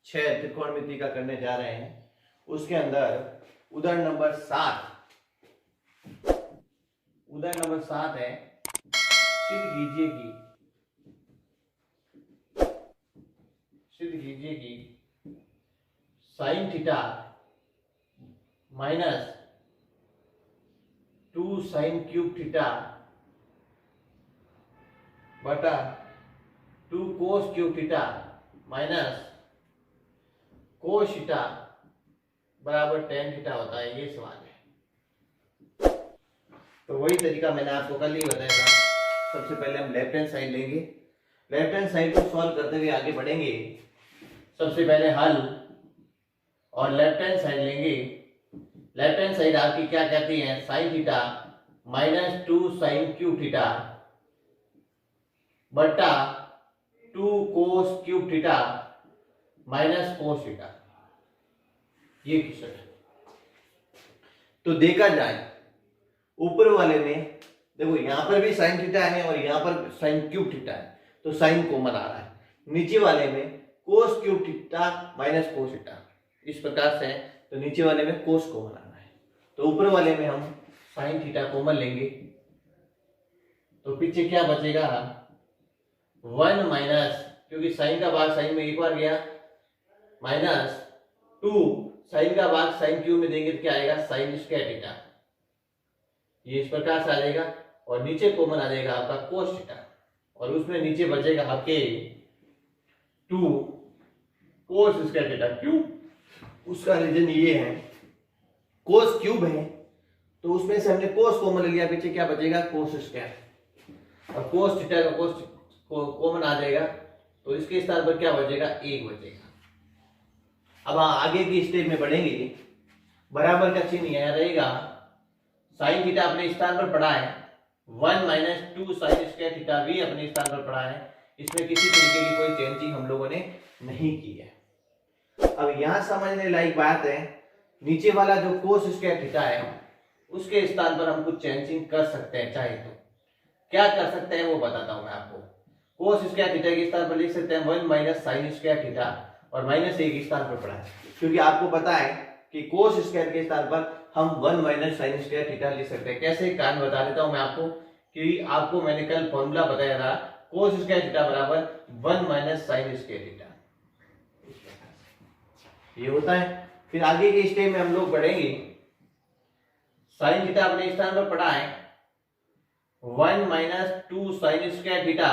6 त्रिकोणमिति का करने जा रहे हैं। उसके अंदर उदाहरण नंबर 7 है, सिद्ध कीजिए कि sine theta minus 2 sine cube theta बटा 2 cos cube theta minus cos theta बराबर tan थीटा होता है। ये सवाल है। तो वही तरीका मैंने आपको कल ही बताया था। सबसे पहले हम लेफ्ट हैंड साइड लेंगे, लेफ्ट हैंड साइड को सॉल्व करते हुए आगे बढ़ेंगे। सबसे पहले हल और लेफ्ट हैंड साइड लेंगे। लेफ्ट हैंड साइड आपकी क्या कहती है, sine theta minus 2 sine cube theta बटा 2 cos cube theta minus cos theta. ये क्वेश्चन है। तो देखा जाए ऊपर वाले में देखो, यहां पर भी साइन थीटा है और यहां पर साइन क्यूब थीटा है, तो साइन कॉमन आ रहा है। नीचे वाले में cos cube theta minus cos theta इस प्रकार से है, तो नीचे वाले में कोस कॉमन आना है। तो ऊपर वाले में हम साइन थीटा कॉमन लेंगे, तो पीछे क्या बचेगा 1 माइनस, क्योंकि साइन का भाग साइन में एक बार गया, माइनस 2 साइन का भाग साइन क्यूब में देंगे तो क्या आएगा, साइन स्क्वायर थीटा। ये इस प्रकार से आ जाएगा और नीचे कॉमन आ जाएगा आपका कोस थीटा, और उसमें नीचे बचेगा आपके 2 कोस स्क्वायर थीटा क्यूब। उसका रीजन ये है, कोस क्यूब है तो उसमें से हमने कोस कॉमन ले लिया, पीछे क्या बचेगा कोस स्क्वायर, और कोस थीटा का कोस कॉमन आ जाएगा, तो इसके स्थान पर क्या बचेगा, 1 बचेगा। अब आगे की स्टेप में बढ़ेंगे, बराबर का चिन्ह यहाँ रहेगा। साइन थीटा अपने स्थान पर पड़ा है, 1 माइनस 2 साइन स्क्वायर थीटा भी अपने स्थान पर पड़ा है। इसमें किसी तरीके की कोई चेंजिंग हम लोगों ने नहीं की है। अब यहां समझने लायक बात है, नीचे वाला जो कोस स्क्वायर थीटा है उसके स्थान पर हम कुछ चेंजिंग कर सकते हैं, चाहे तो क्या कर सकते हैं वो बताता हूं मैं आपको। कोस स्क्वायर थीटा के स्थान पर लिख सकते हैं 1 माइनस साइन स्क्वायर थीटा, और माइनस 1 स्थान पर पड़ा है, क्योंकि आपको पता है कि कोस स्क्वायर के स्थान पर हम 1 माइनस साइन स्क्वायर थीटा लिख सकते हैं। कैसे, कारण बता देता हूं मैं आपको, कि आपको मैंने कल फॉर्मूला बताया था, कोस स्क्वायर थीटा बराबर 1 माइनस साइन स्क्वायर थीटा, ये होता है। फिर आगे के स्टेप में हम लोग बढ़ेंगे। साइन थीटा अपने स्थान पर पड़ा है, 1 माइनस 2 साइन स्क्वायर थीटा,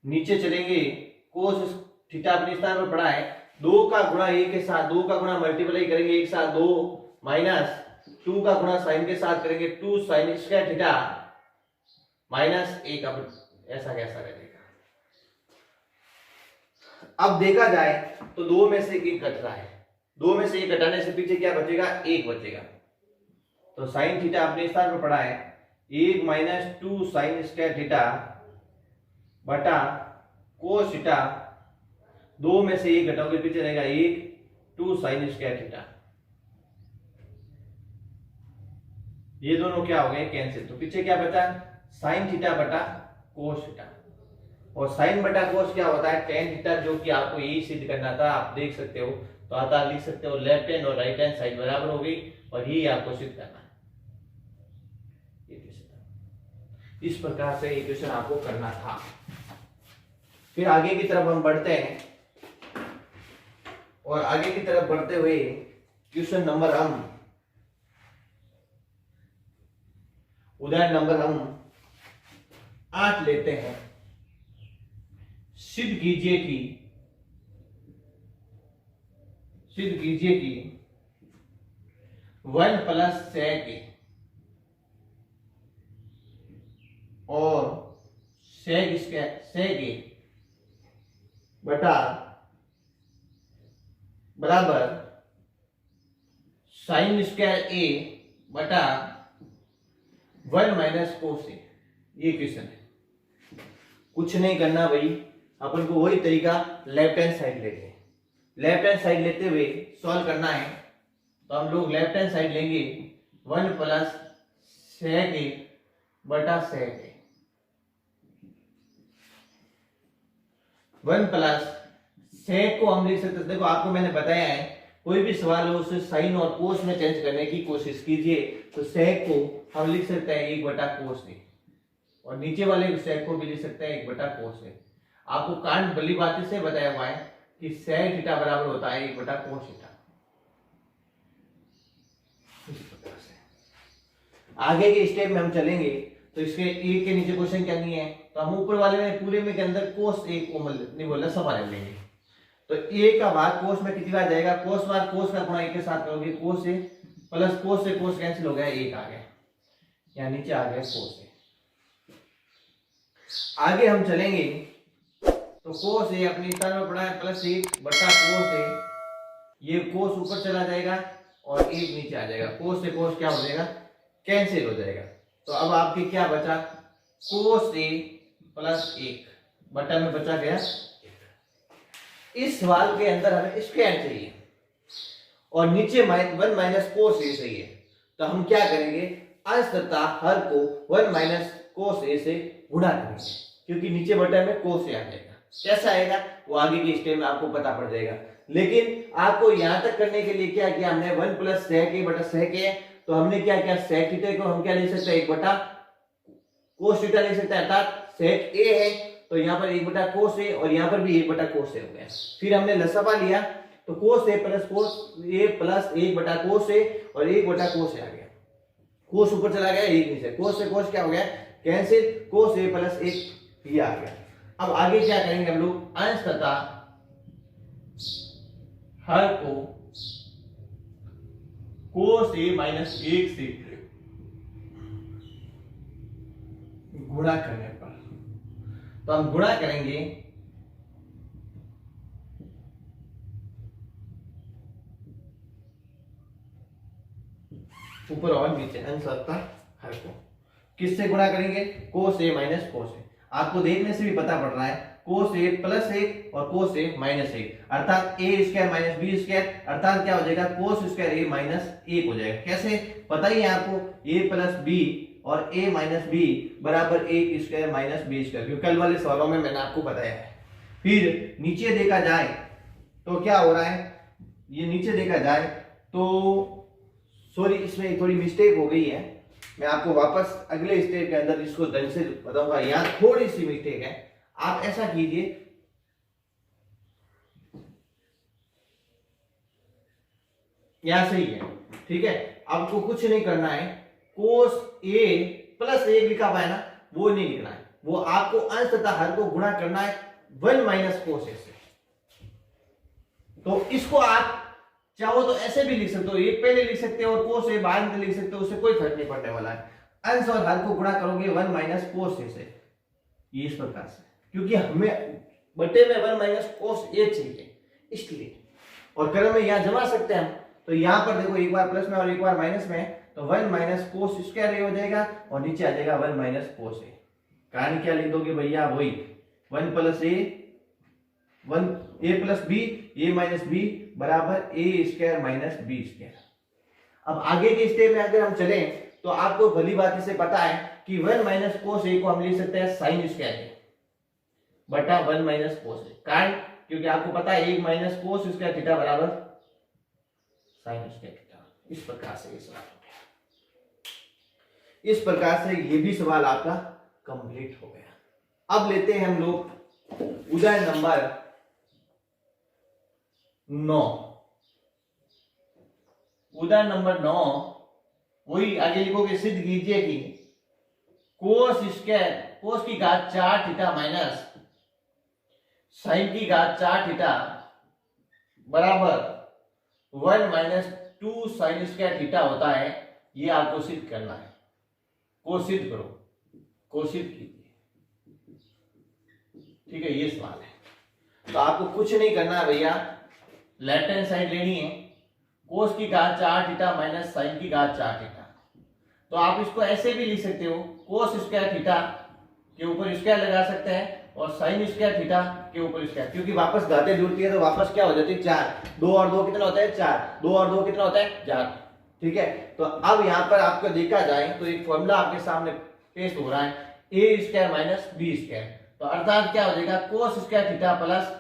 नीचे चलेंगे, कोस थीटा अपने स्थान पर पड़ा है, 2 का गुणा 1 के साथ, 2 का गुणा मल्टीप्लाई करेंगे एक साथ 2, माइनस 2 का गुणा साइन के साथ करेंगे 2 साइन स्क्वायर थीटा माइनस 1। अब ऐसा कैसा रहेगा। अब देखा जाए तो 2 में से 1 कट रहा है, 2 में से 1 घटाने से पीछे क्या बचेगा, 1 बचेगा। तो साइन थीटा अपने स्थान पर पड़ा है, 1 माइनस 2 साइन स्क्वायर थीटा बटा कोस थीटा, 2 में से 1 घटाओगे पीछे रहेगा 1, 2 साइन स्क्वायर थीटा। ये दोनों क्या हो गए, कैंसिल। तो पीछे क्या बचा, साइन थीटा बटा कोस थीटा, और साइन बटा कोस क्या होता है, टेन थीटा, जो कि आपको यही सिद्ध करना था। आप देख सकते हो, तो आता लिख सकते हो लेफ्ट हैंड और राइट हैंड साइड बराबर हो गई, और यही आपको सिद्ध करना है। इस प्रकार से इक्वेशन आपको करना था। फिर आगे की तरफ हम बढ़ते हैं, और आगे की तरफ बढ़ते हुए क्वेश्चन नंबर हम उदाहरण नंबर हम 8 लेते हैं। सिद्ध कीजिए कि 1 प्लस sec और sec बटा बराबर साइन स्क्वायर a बटा 1 माइनस कोस a। ये क्वेश्चन है, कुछ नहीं करना भाई, अपन को वही तरीका लेफ्ट हैंड साइड लेते हैं। लेफ्ट हैंड साइड लेते हुए सॉल्व करना है, तो हम लोग लेफ्ट हैंड साइड लेंगे 1 प्लस sec a बटा sec a, 1 प्लस सेक को हम लिख सकते हैं, देखो आपको मैंने बताया है कोई भी सवाल हो उसे साइन और कोस में चेंज करने की कोशिश कीजिए। तो सेक को हम लिख सकते हैं 1/cos ए, और नीचे वाले सेक को भी लिख सकते हैं 1/cos ए। आपको कांट भली बात से बताया हुआ है कि सेक थीटा बराबर होता है 1/cos थीटा। आगे के स्टेप में हम चलेंगे तो इसके ए के नीचे क्वेश्चन क्या नहीं है, तो हम ऊपर वाले में पूरे में के अंदर कोस ए को नहीं बोलना सफा ले लेंगे। तो ए का भाग कोस में कितनी बार जाएगा, कोस बार कोस का गुणा ए के साथ करोगे, कोस ए प्लस कोस से कोस कैंसिल हो गया, एक आ गया, यहाँ नीचे आ गया कोस ए। आगे हम चलेंगे तो कोस ए अपनी तरफ में पड़ा है प्लस 1/cos ए, ये कोस ऊपर चला जाएगा और एक नीचे आ जाएगा, कोस से कोस क्या हो जाएगा, कैंसिल हो जाएगा। तो अब आपके क्या बचा, कोस ए प्लस 1 बटा में बचा गया। इस सवाल के अंदर हमें स्क्वायर चाहिए और नीचे 1 माइनस कोस ए चाहिए, तो हम क्या करेंगे, अंश तथा हर को 1 माइनस कोस ए से गुणा करेंगे, क्योंकि नीचे बटा में कोस ए आ जाएगा। कैसा आएगा वो आगे के स्टेप में आपको पता पड़ जाएगा, लेकिन आपको यहां तक करने के लिए क्या किया हमने, 1 प्लस सेक ए बटा सेक ए, तो हमने क्या किया, सेक थीटा को हम क्या लिख सकते हैं 1/cos थीटा लिख सकते हैं, अर्थात सेक ए है तो यहाँ पर 1/cos ए और यहाँ पर भी 1/cos ए हो गया। फिर हमने लसापा लिया तो cos ए प्लस 1/cos ए और 1/cos ए आ गया, cos ऊपर चला गया, एक नीचे, cos से cos क्या हो गया, कैंसिल, cos ए प्लस 1 ये आ गया। अब आगे क्या करेंगे हम लोग, अंश तथा हर को cos ए माइनस 1 से गुणा करने पर, तो हम गुणा करेंगे ऊपर और नीचे, अंश तथा हर को किससे गुणा करेंगे, cos ए माइनस cos ए। आपको देखने से भी पता पड़ रहा है cos ए प्लस 1 और cos ए माइनस 1, अर्थात a square minus b square, अर्थात क्या हो जाएगा, cos स्क्वायर a माइनस 1 हो जाएगा। कैसे पता ही है आपको, a प्लस b और a माइनस b बराबर 1 स्क्वायर माइनस b स्क्वायर, क्योंकि कल वाले सवालों में मैंने आपको बताया है। फिर नीचे देखा जाए तो क्या हो रहा है, ये नीचे देखा जाए तो सॉरी इसमें थोड़ी मिस्टेक हो गई है, मैं आपको वापस अगले स्टेप के अंदर इसको ढंग से बताऊंगा, यहाँ थोड़ी सी मिस्टेक है। आप ऐसा कीजिए, यहां सही है, ठीक है, आपको कुछ नहीं करना है, cos ए प्लस 1 लिखा हुआ है ना, वो नहीं लिखना है, वो आपको अंश तथा हर को गुणा करना है 1 माइनस कोस ए से। तो इसको आप चाहो तो ऐसे भी लिख सकते हो, एक पहले लिख सकते हो और कोस ए बाद में लिख सकते हो, उससे कोई फर्क नहीं पड़ने वाला है। अंश और हर को गुणा करोगे 1 माइनस कोस ए से, ये इस प्रकार से, क्योंकि हमें बटे में 1 माइनस कोस ए चाहिए इसलिए, और क्रम में यहां जमा सकते हैं हम, तो यहां पर देखो एक बार प्लस में और एक बार माइनस में, तो 1 माइनस कोस स्क्वायर ए हो जाएगा और नीचे आ जाएगा 1 माइनस कोस ए। कारण क्या लिख दोगे भैया, वही 1 plus A 1 A plus b a minus b बराबर a square minus b square. अब आगे के स्टेप में अगर हम चलें तो आपको भली बात से पता है कि 1 माइनस कोस ए को हम लिख सकते हैं साइन स्क्वायर ए बटा 1 माइनस कोस ए, कारण क्योंकि आपको पता है 1 माइनस कोस स्क्वायर थीटा बराबर साइन स्क्वायर थीटा। इस प्रकार से ये सवाल हो गया, इस प्रकार से ये भी सवाल आपका कंप्लीट हो गया। अब लेते हैं हम लोग उदाहरण नंबर 9। उदाहरण नंबर 9, वही आगे लिखोगे, सिद्ध कीजिए कि कोस स्क्वायर कोस की घात 4 थीटा माइनस साइन की घात 4 थीटा बराबर 1 माइनस 2 साइन स्क्वायर थीटा होता है। ये आपको सिद्ध करना है, को सिद्ध करो, को सिद्ध कीजिए, ठीक है, ये सवाल है। तो आपको कुछ नहीं करना है भैया, लेफ्ट हैंड साइड लेनी है, कोस की घात 4 थीटा माइनस साइन की घात 4 थीटा। तो आप इसको ऐसे भी लिख सकते हो, कोस स्क्वायर थीटा के ऊपर स्क्वायर लगा सकते हैं और साइन स्क्वायर थीटा के ऊपर स्क्वायर, क्योंकि वापस घातें जुड़ती है तो वापस क्या हो जाती है 4, 2 और 2 कितना होता है 4, 2 और 2 कितना होता है 4, ठीक है। तो अब यहाँ पर आपको देखा जाए तो एक फॉर्मूला आपके सामने पेश हो रहा है, a square minus b square, तो अर्थात क्या हो जाएगा, cos square theta plus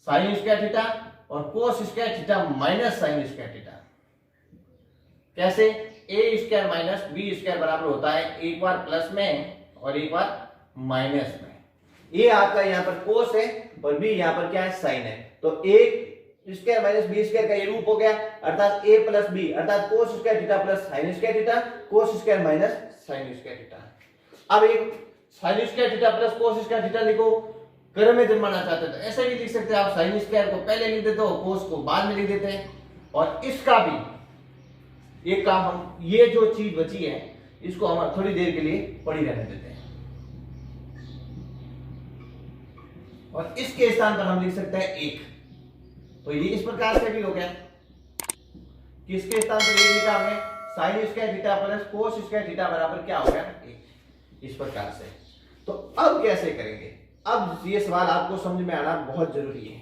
sine square theta और cos square theta minus sine square theta. कैसे? A square minus b square बराबर होता है एक बार प्लस में और एक बार माइनस में। ए आपका यहाँ पर कोस है और बी यहाँ पर क्या है? साइन है। तो एक स्क्वायर माइनस बी स्क्वायर का ये रूप हो गया, अर्थात ए प्लस बी, अर्थात कोस square theta plus sine square theta, cos square minus sine square theta. अब एक sign square theta plus cos square theta लिखो, क्रम में जमाना चाहते हैं तो ऐसे भी लिख सकते हैं आप, साइन स्क्वायर को पहले लिख देते हो, कोस को बाद में लिख देते हैं। और इसका भी एक काम हम, ये जो चीज बची है इसको हम थोड़ी देर के लिए पड़ी रहने देते हैं और इसके स्थान पर हम लिख सकते हैं एक। तो ये इस प्रकार से भी हो गया, किसके स्थान पर एक लिखा हमने, sign square theta plus cos square theta बराबर क्या हो गया? एक, इस प्रकार से। तो अब कैसे करेंगे? अब ये सवाल आपको समझ में आना बहुत जरूरी है।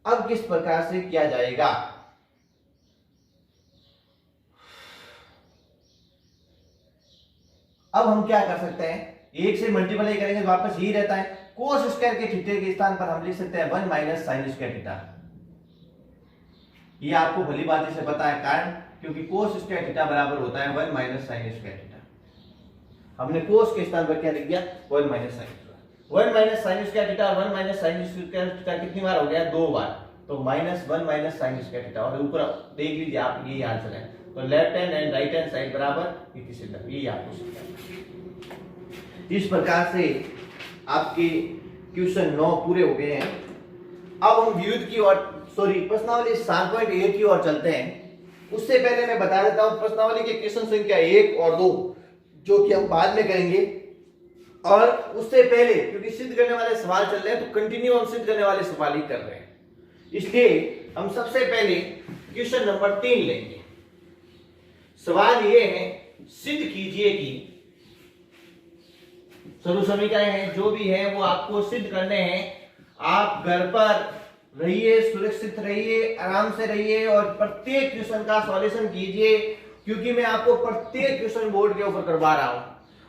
अब किस प्रकार से किया जाएगा? अब हम क्या कर सकते हैं, एक से मल्टीप्लाई करेंगे तो वापस यही रहता है, कोस स्क्वायर के थीटे के स्थान पर हम लिख सकते हैं 1 माइनस साइन स्क्वायर थीटा। ये आपको भली बात से पता है, कारण क्योंकि कोस स्क्वायर थीटा बराबर होता है 1 माइनस साइन स्क्वायर थीटा। हमने कोस के स्थान पर क्या लिख दिया? 1 minus sine theta. 1 minus sine square theta और 1 माइनस साइन स्क्वायर थीटा कितनी बार हो गया? 2 बार। तो minus 1 minus sine square theta, और ऊपर देख लीजिए आप, ये आंसर है। तो left hand and right hand side बराबर ये आपको सीखना। इस प्रकार से आपके क्वेश्चन 9 पूरे हो गए हैं। अब हम व्युत की और प्रश्नावली 7.1 की ओर चलते हैं। उससे पहले मैं बता देता हूं प्रश्नावली के क्वेश्चन संख्या 1 और 2 जो कि हम बाद में करेंगे। और उससे पहले क्योंकि सिद्ध करने वाले सवाल चल रहे हैं तो कंटिन्यू हम सिद्ध करने वाले सवाल ही कर रहे हैं, इसलिए हम सबसे पहले क्वेश्चन नंबर 3 लेंगे। सवाल ये है, सिद्ध कीजिए कि सरु समीकरण है जो भी है वो आपको सिद्ध करने हैं। आप घर पर रहिए, सुरक्षित रहिए, आराम से रहिए और प्रत्येक क्वेश्चन का सॉल्यूशन कीजिए, क्योंकि मैं आपको प्रत्येक क्वेश्चन बोर्ड के ऊपर करवा रहा हूं।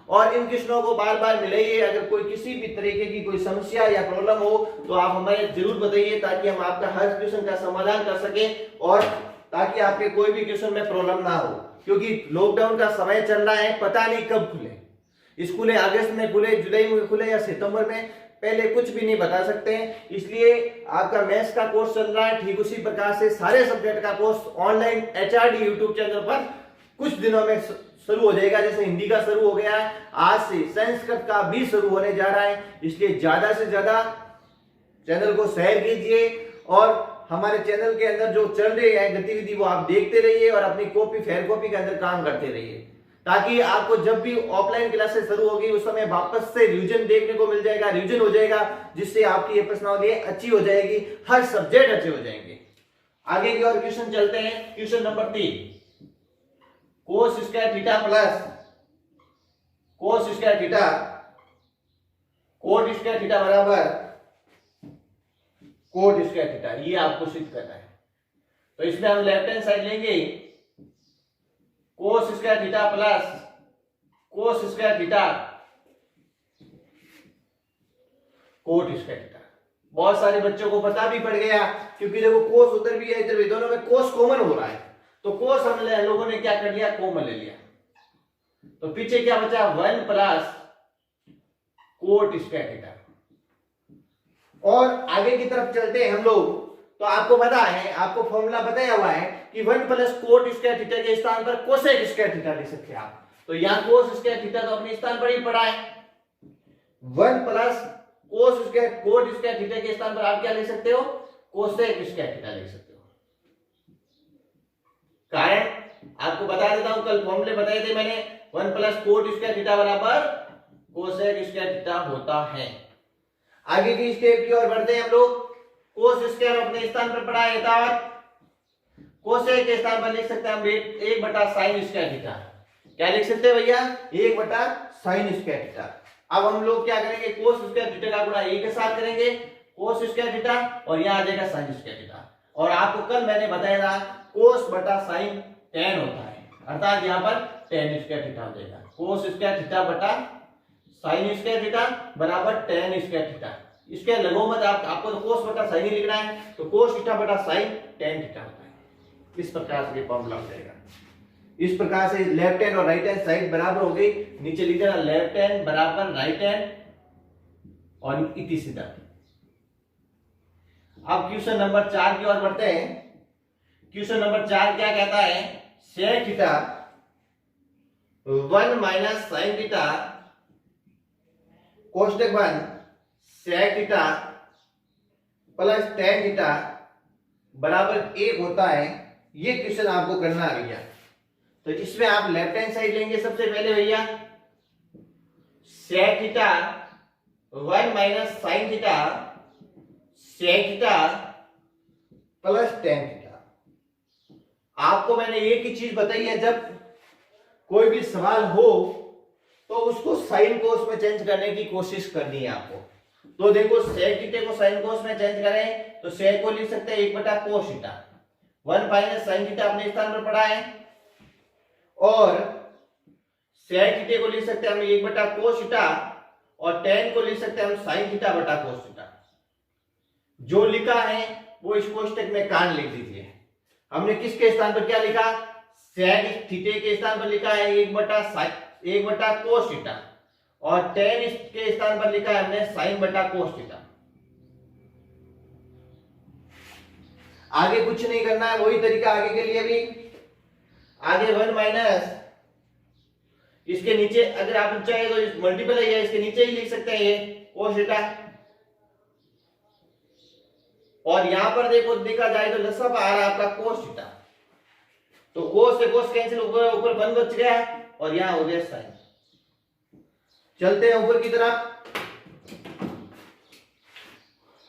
और इन क्वेश्चनों को बार बार मिलाइए। अगर कोई किसी भी तरीके की कोई समस्या या प्रॉब्लम हो तो आप हमें जरूर बताइए, ताकि हम आपका हर क्वेश्चन का समाधान कर सकें और ताकि आपके कोई भी क्वेश्चन में प्रॉब्लम ना हो। क्योंकि लॉकडाउन का समय चल रहा है, पता नहीं कब खुले स्कूलें, अगस्त में खुले, जुलाई में खुले या सितंबर में, पहले कुछ भी नहीं बता सकते हैं। इसलिए आपका मैथ्स का कोर्स चल रहा है, ठीक उसी प्रकार से सारे सब्जेक्ट का course online HRD YouTube channel पर कुछ दिनों में शुरू हो जाएगा। जैसे हिंदी का शुरू हो गया है, आज से संस्कृत का भी शुरू होने जा रहा है। इसलिए ज्यादा से ज्यादा चैनल को शेयर कीजिए और हमारे चैनल के अंदर जो चल रही है गतिविधि वो आप देखते रहिए और अपनी कॉपी फेयर कॉपी के अंदर काम करते रहिए, ताकि आपको जब भी ऑफलाइन क्लासेस शुरू होगी उस समय वापस से रिवीजन देखने को मिल जाएगा, रिवीजन हो जाएगा, जिससे आपकी ये प्रश्नावली अच्छी हो जाएगी, हर सब्जेक्ट अच्छे हो जाएंगे। आगे की और क्वेश्चन चलते हैं। क्वेश्चन नंबर 3, कोस square theta plus cos square theta coat square theta बराबर कोट स्क्वायर थीटा, ये आपको सिद्ध करना है। तो इसमें हम लेफ्ट हैंड साइड लेंगे, कोस square theta plus cos square theta coat square theta. बहुत सारे बच्चों को पता भी पड़ गया, क्योंकि देखो कोस उधर भी है इधर भी, दोनों में कोस कॉमन हो रहा है, तो कोस हम लोगों ने क्या कर लिया, कॉमन ले लिया। तो पीछे क्या बचा, 1 प्लस कोट स्क्वायर थीटा। और आगे की तरफ चलते हैं हम लोग, तो आपको पता है, आपको फॉर्मूला बताया हुआ है कि 1 प्लस कोट स्क्वायर थीटा के स्थान पर कोसेक स्क्वायर थीटा लिख सकते हैं आप। तो यहां कोस स्क्वायर थीटा तो अपने स्थान पर ही पड़ा है, 1 plus cos square coat square theta के स्थान पर आप क्या लिख सकते हो, कोसेक स्क्वायर थीटा लिख सकते हो। कारण आपको बता देता हूं, कल फॉर्मूले बताए थे मैंने, 1 प्लस कोट स्क्वायर थीटा बराबर कोसेक स्क्वायर थीटा होता है। आगे की स्टेप की ओर बढ़ते हैं हम लोग। कोस स्क्वायर अपने स्थान पर पड़ा है, कोसेक के स्थान पर लिख सकते हैं हम 1 बटा साइन स्क्वायर थीटा। क्या लिख सकते हैं भैया, 1 बटा साइन स्क्वायर थीटा। अब हम लोग क्या करेंगे, कोस स्क्वायर थीटा का गुणा ए के साथ करेंगे, कोस स्क्वायर थीटा, और यहां आ जाएगा साइन स्क्वायर थीटा। और आपको कल मैंने बताया था कोस बटा साइन tan होता है, अर्थात यहां पर tan स्क्वायर थीटा हो जाएगा। कोस स्क्वायर थीटा बटा साइन स्क्वायर थीटा बराबर tan स्क्वायर थीटा। इसके लघुमत आपको तो कोस बटा साइन ही लिखना है, तो कोस थीटा बटा साइन टेन थीटा होता है। इस प्रकार से फॉर्मूला हो जाएगा। इस प्रकार से लेफ्ट हैंड और राइट हैंड साइड बराबर हो गई। नीचे लिख देना लेफ्ट हैंड बराबर राइट हैंड और इति सीधा। अब क्वेश्चन नंबर 4 की ओर बढ़ते हैं। क्वेश्चन नंबर 4 क्या कहता है, sec theta 1 minus sine theta कोष्टक 1 sec theta plus tan theta बराबर 1 होता है। ये क्वेश्चन आपको करना आ गया। तो इसमें आप लेफ्ट हैंड साइड लेंगे सबसे पहले भैया, sec theta 1 minus sine theta sec theta plus tan theta. आपको मैंने एक ही चीज बताई है, जब कोई भी सवाल हो तो उसको साइन कोस में चेंज करने की कोशिश करनी है आपको। तो देखो सेक थीटा को साइन कोस में चेंज करें तो सेक को लिख सकते हैं 1 बटा cos theta. 1 minus sine theta अपने स्थान पर पढ़ा है, और सेक थीटा को लिख सकते हैं हम 1 बटा कोस थीटा, और टेन को लिख सकते हैं हम साइन थीटा बटा कोस थीटा। जो लिखा है वो इस कोष्टक में कान लिख दीजिए। हमने किसके स्थान पर क्या लिखा, सेक थीटा के स्थान पर लिखा है 1 बटा कोस थीटा, और टेन के स्थान पर लिखा है हमने साइन बटा कोस थीटा। आगे कुछ नहीं करना है, वही तरीका आगे के लिए भी। आगे 1 माइनस इसके नीचे अगर आप चाहे तो मल्टीपल है, इसके नीचे ही लिख सकते हैं ये कोस थीटा। और यहां पर देखो देखा जाए तो लसअप आ रहा है आपका कोस थीटा, तो कोस से कोस कैंसिल, ऊपर 1 बच गया और यहां हो गया साइन। चलते हैं ऊपर की तरफ।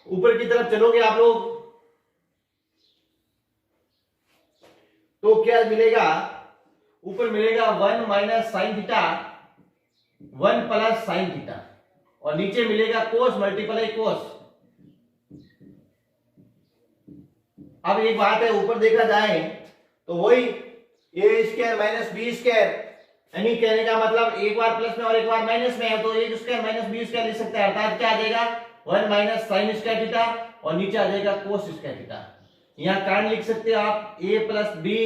ऊपर की तरफ चलोगे आप लोग तो क्या मिलेगा, ऊपर मिलेगा 1 minus sine theta 1 plus sine theta, और नीचे मिलेगा कोस मल्टीप्लाई कोस। अब एक बात है, ऊपर देखा जाए तो वही ए स्क्वायर माइनस बी स्क्वायर, यानी कहने का मतलब एक बार प्लस में और एक बार माइनस में है, तो ए स्क्वायर माइनस बी स्क्वायर लिख सकते हैं। अर्थात क्या आ जाएगा 1 माइनस साइन स्क्वायर थीटा, और नीचे आ जाएगा कोस स्क्वायर थीटा। यहाँ कारण लिख सकते हो आप ए plus b,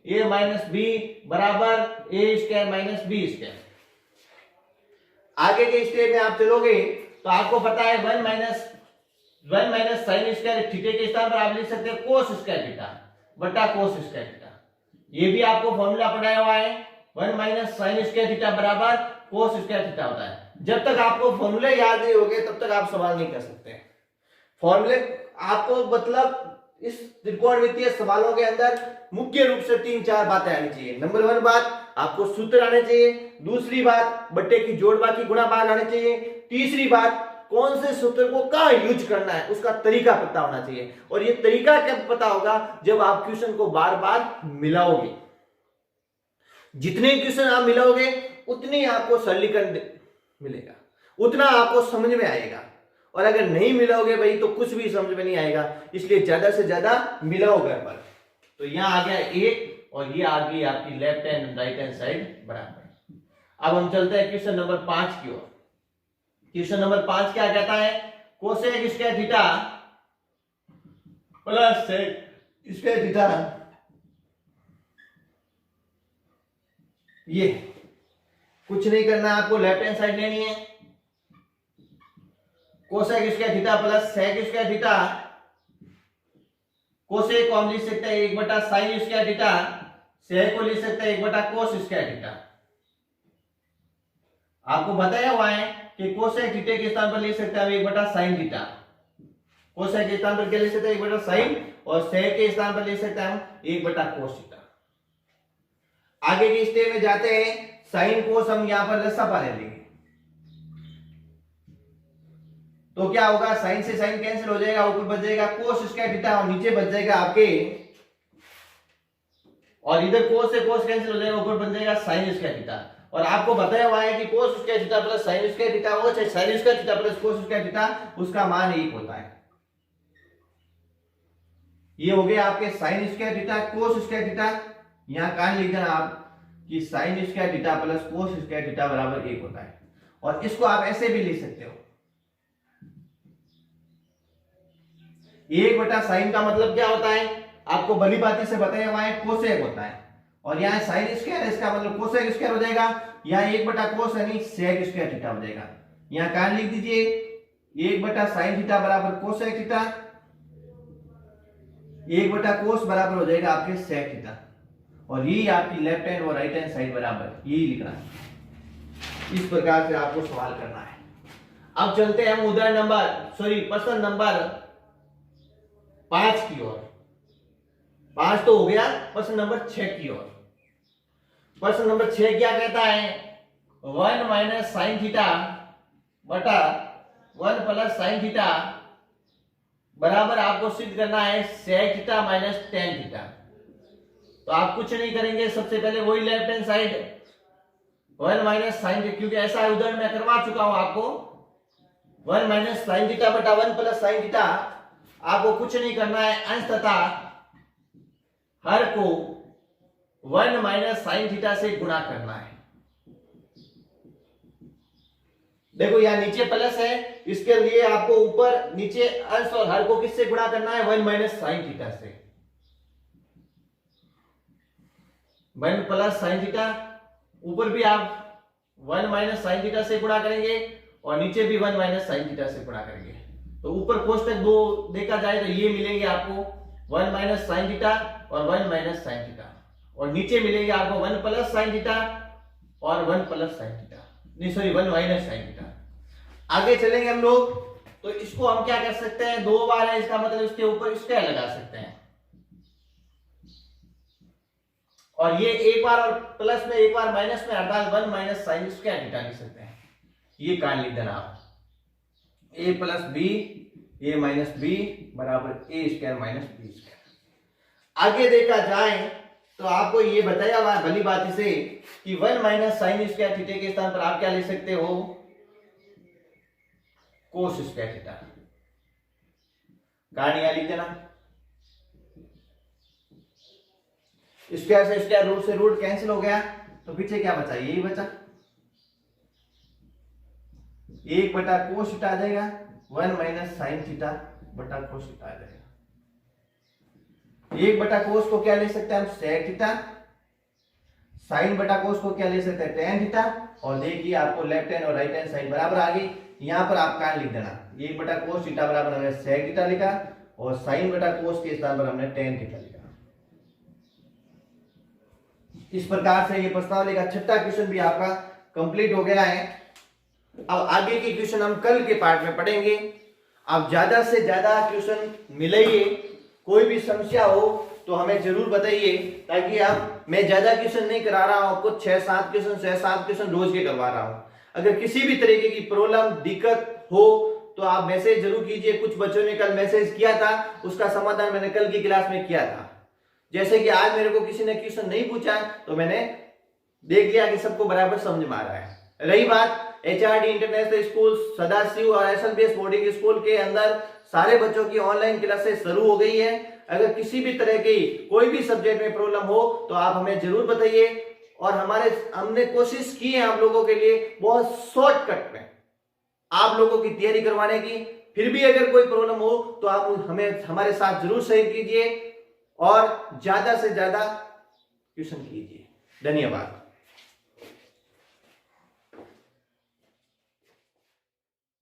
a minus b बराबर a square minus b square. आगे के स्टेप में आप चलोगे तो आपको पता है 1 माइनस साइन स्क्वायर थीटा के स्थान पर आप लिख सकते हैं कोस स्क्वायर थीटा बटा कोस स्क्वायर थीटा। ये भी आपको फॉर्मूला पढ़ाया हुआ है, 1 माइनस साइन स्क्वायर थीटा बराबर कोस स्क्वायर थीटा होता है। जब तक आपको फॉर्मूले याद नहीं होंगे तब तक आप सवाल नहीं कर सकते। फॉर्मूले आपको मतलब इस त्रिकोणमितीय सवालों के अंदर मुख्य रूप से 3-4 बातें आनी चाहिए। नंबर 1 बात, आपको सूत्र आने चाहिए। दूसरी बात, बट्टे की जोड़ बाकी गुणा भाग आने चाहिए। तीसरी बात, कौन से सूत्र को कहां यूज करना है उसका तरीका पता होना चाहिए। और ये तरीका कब पता होगा, जब आप क्वेश्चन को बार बार मिलाओगे। जितने क्वेश्चन आप मिलाओगे उतनी आपको सरलीकरण मिलेगा, उतना आपको समझ में आएगा। और अगर नहीं मिलाओगे भाई तो कुछ भी समझ में नहीं आएगा। इसलिए ज्यादा से ज्यादा मिलाओ घर पर। तो यहां आ गया 1 और ये आ गई आपकी left hand right hand side बराबर। अब हम चलते हैं क्वेश्चन नंबर 5 की ओर। क्वेश्चन नंबर 5 क्या कहता है, cosec square theta plus sec square theta, ये कुछ नहीं करना, आपको लेफ्ट हैंड साइड लेनी है। Cosec square theta plus sec square theta, cosec को हम लिख सकते हैं 1 बटा साइन स्क्वायर थीटा, सेक को लिख सकते हैं 1 बटा कोस स्क्वायर थीटा। आपको बताया हुआ है कि कोसेक थीटा के स्थान पर लिख सकते हैं 1 बटा साइन थीटा, कोसेक के स्थान पर क्या लिख सकते हैं 1 बटा साइन, और सेक के स्थान पर लिख सकते हैं हम 1 बटा कोस थीटा। आगे के स्टेप में जाते हैं, साइन कोस हम यहां पर लसापा ले लेंगे। तो क्या होगा, साइन से साइन कैंसिल हो जाएगा, ऊपर बच जाएगा कोस स्क्वायर थीटा और नीचे बच जाएगा आपके, और इधर कोस से कोस कैंसिल हो जाएगा, ऊपर बन जाएगा साइन स्क्वायर थीटा। और आपको बताया हुआ है कि कोस square theta plus sine square theta होगा, चाहे sign square theta plus cos square theta, उसका मान 1 होता है। ये हो गया आपके sign square theta cos square theta. यहां कान लिख देना आप कि sign square theta plus cos square theta बराबर 1 होता है। और इसको आप ऐसे भी लिख सकते हो, 1 बटा साइन का मतलब क्या होता है, आपको भली बाती से बताया हुआ है, कोसेक होता है। और यहाँ साइन स्क्वायर है, इसका मतलब कोसेक स्क्वायर हो जाएगा। यहाँ 1 बटा कोस यानी सेक स्क्वायर थीटा हो जाएगा। यहाँ कान लिख दीजिए 1 बटा साइन थीटा बराबर कोसेक थीटा, 1 बटा कोस बराबर हो जाएगा आपके सेक थीटा। और यही आपकी लेफ्ट हैंड और राइट हैंड साइड बराबर, यही लिखना है। इस प्रकार से आपको सवाल करना है। अब चलते हैं हम उदाहरण नंबर प्रश्न नंबर 5 की ओर। 5 तो हो गया, प्रश्न नंबर 6 की ओर। प्रश्न नंबर 6 क्या कहता है, 1 माइनस साइन थीटा बटा 1 प्लस साइन थीटा बराबर आपको सिद्ध करना है sec theta minus tan theta. तो आप कुछ नहीं करेंगे, सबसे पहले वही left hand side 1 minus sine, क्योंकि ऐसा उदाहरण मैं करवा चुका हूं आपको। 1 माइनस साइन थीटा बटा 1 प्लस साइन थीटा, आपको कुछ नहीं करना है, अंश तथा हर को 1 माइनस साइन थीटा से गुणा करना है। देखो यहाँ नीचे प्लस है, इसके लिए आपको ऊपर नीचे अंश और हर को किससे गुणा करना है, 1 माइनस साइन थीटा से। 1 प्लस साइन थीटा, ऊपर भी आप 1 माइनस साइन थीटा से गुणा करेंगे और नीचे भी 1 माइनस साइन थीटा से गुणा करेंगे। तो ऊपर कोष्टक दो देखा जाए तो ये मिलेंगे आपको 1 माइनस साइन थीटा और 1 माइनस साइन थीटा, और नीचे मिलेंगे आपको 1 प्लस साइन थीटा और 1 प्लस साइन थीटा, नहीं सॉरी 1 माइनस साइन थीटा। आगे चलेंगे हम लोग, तो इसको हम क्या कर सकते हैं, 2 बार है, इसका मतलब इसके ऊपर स्क्वायर लगा सकते हैं। और ये एक बार और प्लस में एक बार माइनस में, अर्थात 1 माइनस साइन स्क्वायर थीटा लिख सकते हैं। ये कान लिख देना आप, a plus b a minus b बराबर a square minus b square. आगे देखा जाए तो आपको ये बताया हुआ है भली बात से कि 1 माइनस साइन स्क्वायर थीटा के स्थान पर आप क्या लिख सकते हो, कोस स्क्वायर थीटा। कारण यहां लिख देना, स्क्वायर से स्क्वायर, रूट से रूट कैंसिल हो गया, तो पीछे क्या बचा, यही बचा, 1 बटा कोस थीटा आ जाएगा, 1 माइनस साइन थीटा बटा कोस थीटा आ जाएगा। 1 बटा कोस को क्या ले सकते हैं हम, सेक थीटा, साइन बटा कोस को क्या ले सकते हैं, टेन थीटा। और देखिए आपको लेफ्ट हैंड और राइट हैंड साइड बराबर आ गई। यहां पर आप क्या लिख देना, 1 बटा कोस थीटा बराबर हमने सेक थीटा लिखा और साइन बटा कोस के स्थान पर हमने टेन थीटा लिखा। इस प्रकार से ये प्रश्नावली का छठा क्वेश्चन भी आपका कंप्लीट हो गया है। अब आगे के क्वेश्चन हम कल के पार्ट में पढ़ेंगे। आप ज्यादा से ज्यादा क्वेश्चन मिलाइए, कोई भी समस्या हो तो हमें जरूर बताइए, ताकि आप, मैं ज्यादा क्वेश्चन नहीं करा रहा हूं आपको, 6-7 क्वेश्चन रोज के करवा रहा हूं। अगर किसी भी तरीके की प्रॉब्लम दिक्कत हो तो आप मैसेज जरूर कीजिए। कुछ बच्चों ने कल मैसेज किया था, उसका समाधान मैंने कल की क्लास में किया था। जैसे कि आज मेरे को किसी ने क्वेश्चन नहीं पूछा तो मैंने देख लिया कि सबको बराबर समझ में आ रहा है। रही बात HRD इंटरनेशनल स्कूल सदाशिव और SLBS बोर्डिंग स्कूल के अंदर सारे बच्चों की ऑनलाइन क्लासेस शुरू हो गई है। अगर किसी भी तरह की कोई भी सब्जेक्ट में प्रॉब्लम हो तो आप हमें जरूर बताइए। और हमने कोशिश की है आप लोगों के लिए बहुत शॉर्टकट में आप लोगों की तैयारी करवाने की। फिर भी अगर कोई प्रॉब्लम हो तो आप हमें हमारे साथ जरूर शेयर कीजिए और ज्यादा से ज्यादा क्वेश्चन कीजिए। धन्यवाद।